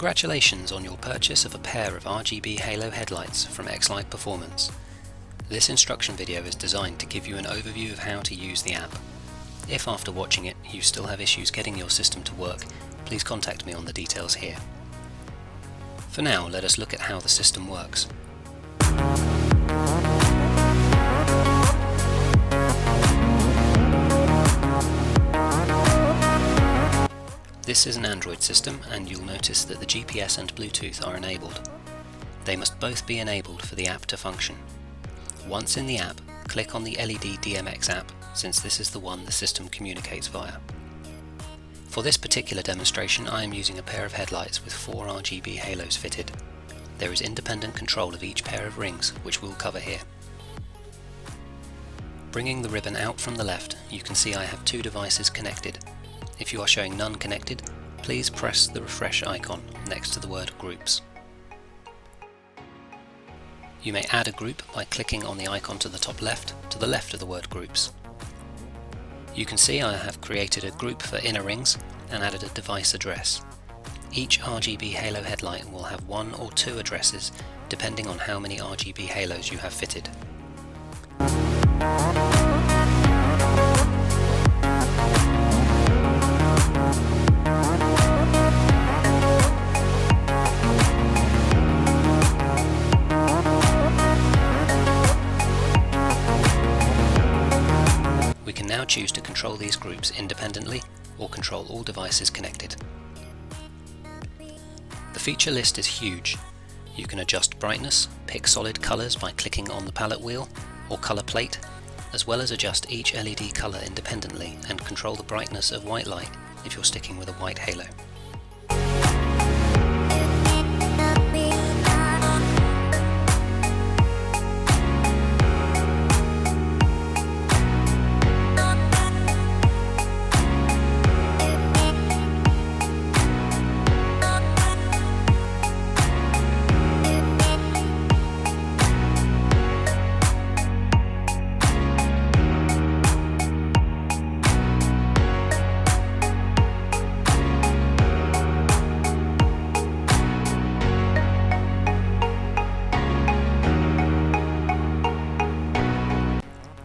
Congratulations on your purchase of a pair of RGB halo headlights from X-Lyte Performance. This instruction video is designed to give you an overview of how to use the app. If after watching it you still have issues getting your system to work, please contact me on the details here. For now, let us look at how the system works. This is an Android system, and you'll notice that the GPS and Bluetooth are enabled. They must both be enabled for the app to function. Once in the app, click on the LED DMX app, since this is the one the system communicates via. For this particular demonstration, I am using a pair of headlights with 4 RGB halos fitted. There is independent control of each pair of rings, which we'll cover here. Bringing the ribbon out from the left, you can see I have 2 devices connected. If you are showing none connected, please press the refresh icon next to the word Groups. You may add a group by clicking on the icon to the top left, to the left of the word Groups. You can see I have created a group for inner rings and added a device address. Each RGB halo headlight will have 1 or 2 addresses depending on how many RGB halos you have fitted. We can now choose to control these groups independently or control all devices connected. The feature list is huge. You can adjust brightness, pick solid colors by clicking on the palette wheel or color plate, as well as adjust each LED color independently and control the brightness of white light if you're sticking with a white halo.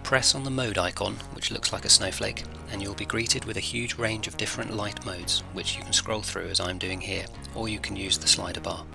Press on the mode icon, which looks like a snowflake, and you'll be greeted with a huge range of different light modes, which you can scroll through as I'm doing here, or you can use the slider bar.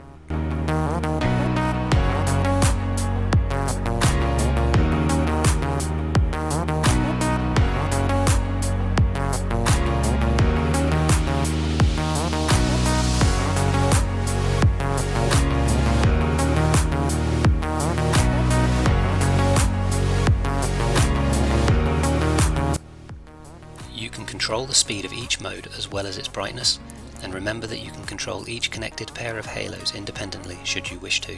You can control the speed of each mode as well as its brightness, and remember that you can control each connected pair of halos independently should you wish to.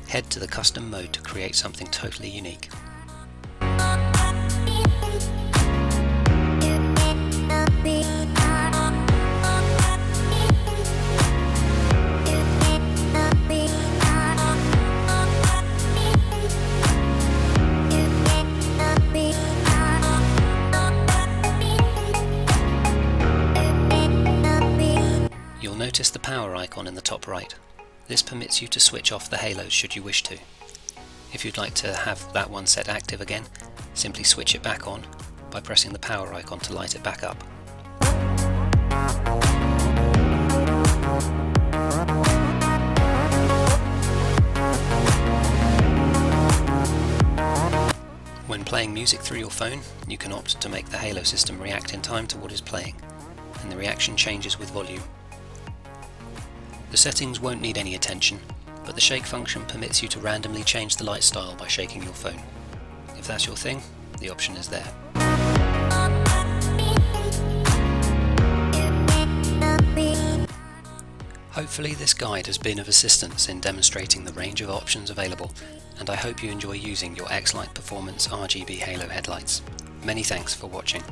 Head to the custom mode to create something totally unique. Notice the power icon in the top right. This permits you to switch off the halos should you wish to. If you'd like to have that one set active again, simply switch it back on by pressing the power icon to light it back up. When playing music through your phone, you can opt to make the halo system react in time to what is playing, and the reaction changes with volume. The settings won't need any attention, but the shake function permits you to randomly change the light style by shaking your phone. If that's your thing, the option is there. Hopefully this guide has been of assistance in demonstrating the range of options available, and I hope you enjoy using your X-Lyte Performance RGB halo headlights. Many thanks for watching.